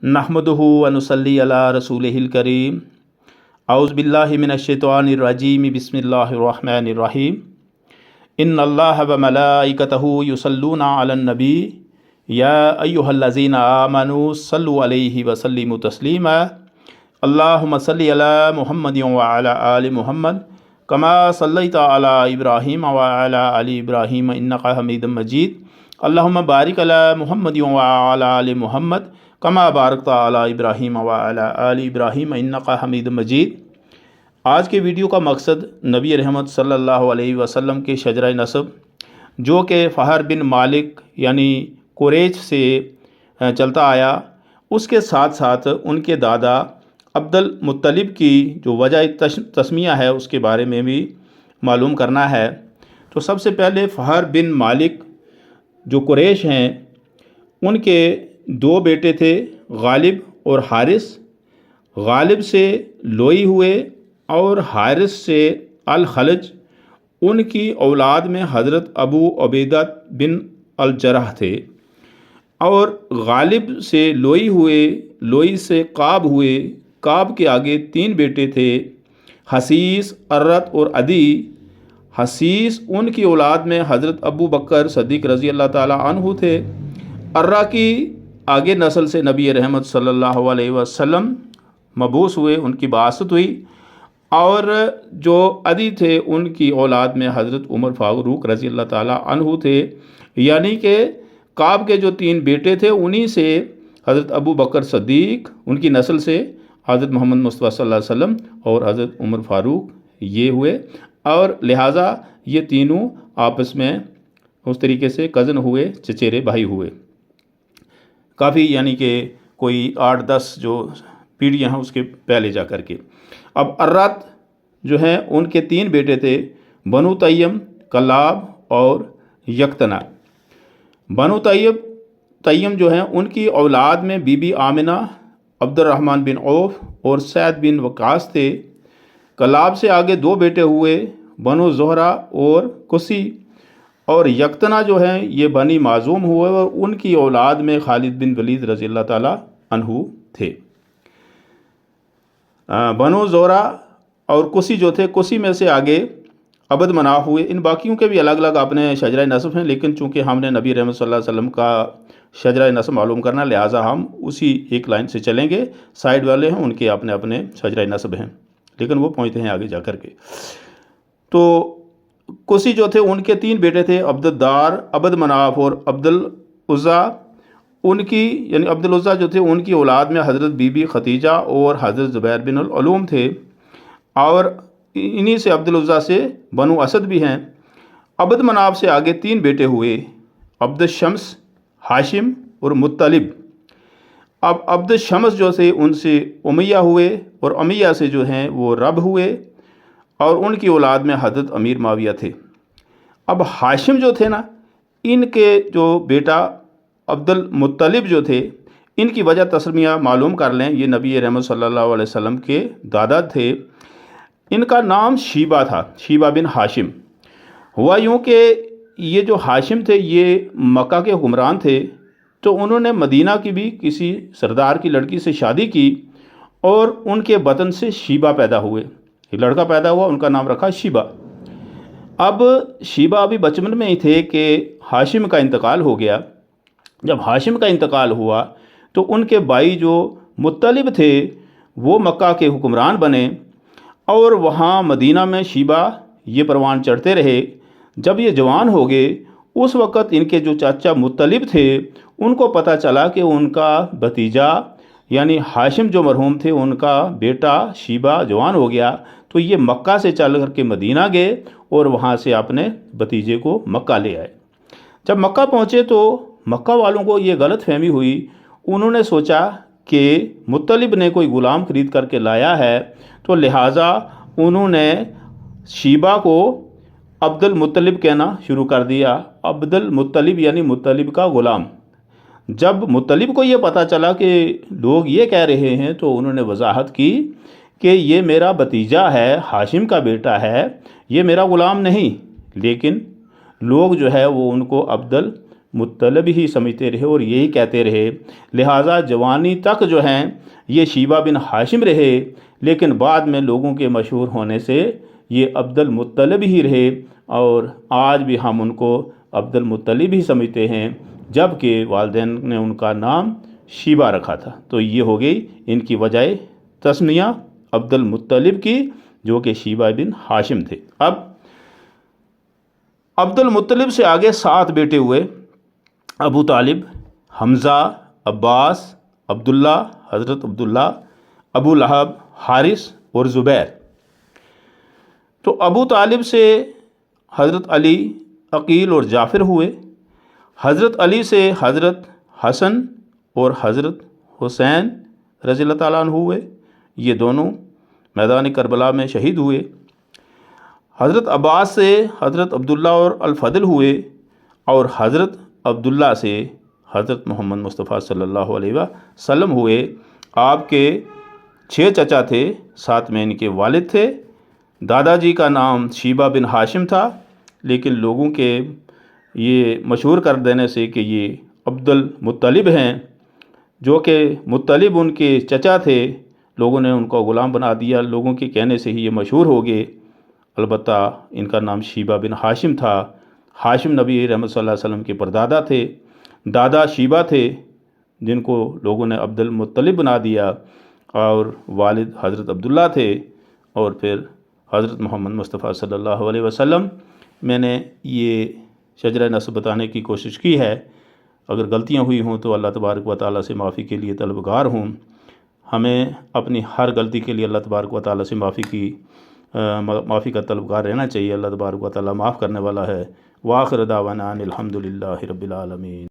नहमदुहु व नुसल्ली अला रसूलिहिल करीम। औज़ु बिल्लाहि मिनश्शैतानिर रजीम। बिस्मिल्लाहिर रहमानिर रहीम। इन्नल्लाह व मलाइकतहु युसल्लूना अलन नबी या अय्युहल्लज़ीना आमनू सल्लु अलैहि व सल्लिमु तस्लीमा। अल्लाहुम्मा सल्लि अला मुहम्मदिन व अला आलि मुहम्मद कमा सल्लैता अला इब्राहीम व अला आलि इब्राहीम इन्नका हमीदुम मजीद। अल्लाहुम्मा बारिक अला मुहम्मदिन व अला आलि मुहम्मद कमा बारकता अला इब्राहीम व अला आलि इब्राहीम इन्नका हमीदुम मजीद। आज के वीडियो का मकसद नबी रहमत सल्लल्लाहु अलैहि वसल्लम के शजरा नसब, जो कि फ़हर बिन मालिक यानी कुरैश से चलता आया, उसके साथ साथ उनके दादा अब्दुल मुत्तलिब की जो वजह तस्मिया है उसके बारे में भी मालूम करना है। तो सबसे पहले फ़हर बिन मालिक जो कुरैश हैं, उनके दो बेटे थे, गालिब और हारिस। गालिब से लोई हुए और हारिस से अल खलज। उनकी औलाद में हज़रत अबू उबैदा बिन अल जरह थे। और गालिब से लोई हुए, लोई से काब हुए। काब के आगे तीन बेटे थे, हसीस, अर्रत और अदी। हसीस उनकी औलाद में हज़रत अबू बकर सद्दीक़ रज़ी अल्लाह ताला अन्हु थे। अर्रा की आगे नस्ल से नबी रहमत सल्लल्लाहु अलैहि वसल्लम मबूस हुए, उनकी बासत हुई। और जो अदी थे उनकी औलाद में हज़रत उमर फ़ारूक रज़ी अल्लाह ताला अन्हु थे। यानी कि काब के जो तीन बेटे थे उन्हीं से हज़रत अबू बकर सद्दीक़, उनकी नस्ल से हज़रत मोहम्मद मुस्तफ़ा सल्लल्लाहु अलैहि वसल्लम और हज़रत उमर फ़ारूक ये हुए। और लिहाजा ये तीनों आपस में उस तरीके से कज़न हुए, चचेरे भाई हुए। काफ़ी यानी कि कोई 8-10 जो पीढ़ियाँ हैं उसके पहले जा कर के। अब अर्रत जो हैं उनके तीन बेटे थे, बनु तय्यम, कलाब और यक्तना। बनु तय्यम जो हैं उनकी औलाद में बीबी आमिना, अब्दुर्रहमान बिन औफ और सैद बिन वकास थे। कलाब से आगे दो बेटे हुए, बनु ज़ोहरा और कुसी। और यक्तना जो हैं ये बनी माज़ूम हुए और उनकी औलाद में खालिद बिन वलीद रज़ी अल्लाह ताला अन्हु थे। बनु ज़ोहरा और कुसी जो थे, कुसी में से आगे अबद मनाफ हुए। इन बाकियों के भी अलग अलग अपने शजरा नस्ब हैं, लेकिन चूँकि हमने नबी रहमत सल्लल्लाहु अलैहि वसल्लम का शजरा नस्ब मालूम करना, लिहाजा हम उसी एक लाइन से चलेंगे। साइड वाले हैं उनके अपने अपने शजरा नस्ब हैं, लेकिन वो पहुँचते हैं आगे जा कर के। तो कुसी जो थे उनके तीन बेटे थे, अब्दुद्दार, अबद मनाफ और अब्दुल उज़्ज़ा। उनकी यानी अब्दुल उज़्ज़ा जो थे उनकी औलाद में हज़रत बीबी खतीजा और हज़रत ज़ुबैर बिन अल-उलूम थे। और इन्हीं से अब्दुल उज़्ज़ा से बनु असद भी हैं। अबद मनाफ से आगे तीन बेटे हुए, अब्द शम्स, हाशिम और मुत्तलिब। अब अब्द शम्स जो थे उनसे उमैया हुए और उमैया से जो हैं वो रब हुए। और उनकी औलाद में हज़रत अमीर माविया थे। अब हाशिम जो थे ना, इनके जो बेटा अब्दुल मुत्तलिब जो थे, इनकी वजह तस्मिया मालूम कर लें। ये नबी रहमत सल्लल्लाहु अलैहि वसल्लम के दादा थे। इनका नाम शीबा था, शीबा बिन हाशिम। हुआ यूँ कि ये जो हाशिम थे ये मक्का के हुक्मरान थे, तो उन्होंने मदीना की भी किसी सरदार की लड़की से शादी की और उनके बतन से शीबा पैदा हुए। लड़का पैदा हुआ, उनका नाम रखा शीबा। अब शीबा अभी बचपन में ही थे कि हाशिम का इंतकाल हो गया। जब हाशिम का इंतकाल हुआ तो उनके भाई जो मुत्तलिब थे वो मक्का के हुक्मरान बने और वहाँ मदीना में शीबा ये परवान चढ़ते रहे। जब ये जवान हो गए, उस वक़्त इनके जो चाचा मुत्तलिब थे उनको पता चला कि उनका भतीजा यानी हाशिम जो मरहूम थे उनका बेटा शीबा जवान हो गया। तो ये मक्का से चल कर के मदीना गए और वहाँ से अपने भतीजे को मक्का ले आए। जब मक्का पहुँचे तो मक्का वालों को ये गलत फहमी हुई। उन्होंने सोचा कि मुत्तलिब ने कोई ग़ुलाम ख़रीद करके लाया है, तो लिहाजा उन्होंने शीबा को अब्दुल मुत्तलिब कहना शुरू कर दिया। अब्दुल मुत्तलिब यानी मुत्तलिब का ग़ुलाम। जब मुत्तलिब को ये पता चला कि लोग ये कह रहे हैं, तो उन्होंने वजाहत की कि ये मेरा भतीजा है, हाशिम का बेटा है, ये मेरा ग़ुलाम नहीं। लेकिन लोग जो है वो उनको अब्दुल مطلب ہی سمجھتے رہے اور یہی کہتے رہے، لہٰذا جوانی تک جو ہیں یہ شیبہ بن ہاشم رہے، لیکن بعد میں لوگوں کے مشہور ہونے سے یہ عبد المطلب ہی رہے، اور آج بھی ہم ان کو عبد المطلب ہی سمجھتے ہیں، جب کہ والدین نے ان کا نام شیبہ رکھا تھا۔ تو یہ ہو گئی ان کی وجہ تسمیہ عبد المطلب کی، جو کہ شیبہ بن ہاشم تھے۔ اب عبد المطلب سے آگے 7 بیٹے ہوئے، ابو طالب، حمزہ، عباس، عبداللہ، حضرت عبداللہ، ابو لہب، حارث اور زبیر۔ تو ابو طالب سے حضرت علی، عقیل اور جعفر ہوئے، حضرت علی سے حضرت حسن اور حضرت حسین رضی اللہ تعالیٰ عنہ ہوئے، یہ دونوں میدان کربلا میں شہید ہوئے۔ حضرت عباس سے حضرت عبداللہ اور الفضل ہوئے، اور حضرت عبداللہ سے حضرت محمد مصطفیٰ صلی اللہ علیہ وسلم ہوئے۔ آپ کے 6 چچا تھے، 7 میں ان کے والد تھے۔ دادا جی کا نام شیبہ بن ہاشم تھا، لیکن لوگوں کے یہ مشہور کر دینے سے کہ یہ عبد المطلب ہیں، جو کہ مطلب ان کے چچا تھے، لوگوں نے ان کو غلام بنا دیا، لوگوں کے کہنے سے ہی یہ مشہور ہو گئے۔ البتہ ان کا نام شیبہ بن ہاشم تھا۔ ہاشم نبی رحمت صلی اللہ علیہ وسلم کے پردادا تھے، دادا شیبہ تھے جن کو لوگوں نے عبد المطلب بنا دیا، اور والد حضرت عبداللہ تھے، اور پھر حضرت محمد مصطفیٰ صلی اللہ علیہ وسلم۔ میں نے یہ شجرہ نسب بتانے کی کوشش کی ہے، اگر غلطیاں ہوئی ہوں تو اللہ تبارک و تعالیٰ سے معافی کے لیے طلبگار ہوں۔ ہمیں اپنی ہر غلطی کے لیے اللہ تبارک و تعالیٰ سے معافی کا طلبگار رہنا چاہیے۔ اللہ تبارک و تعالیٰ معاف کرنے والا ہے۔ وآخر دعوانا ان الحمد للہ رب العالمین۔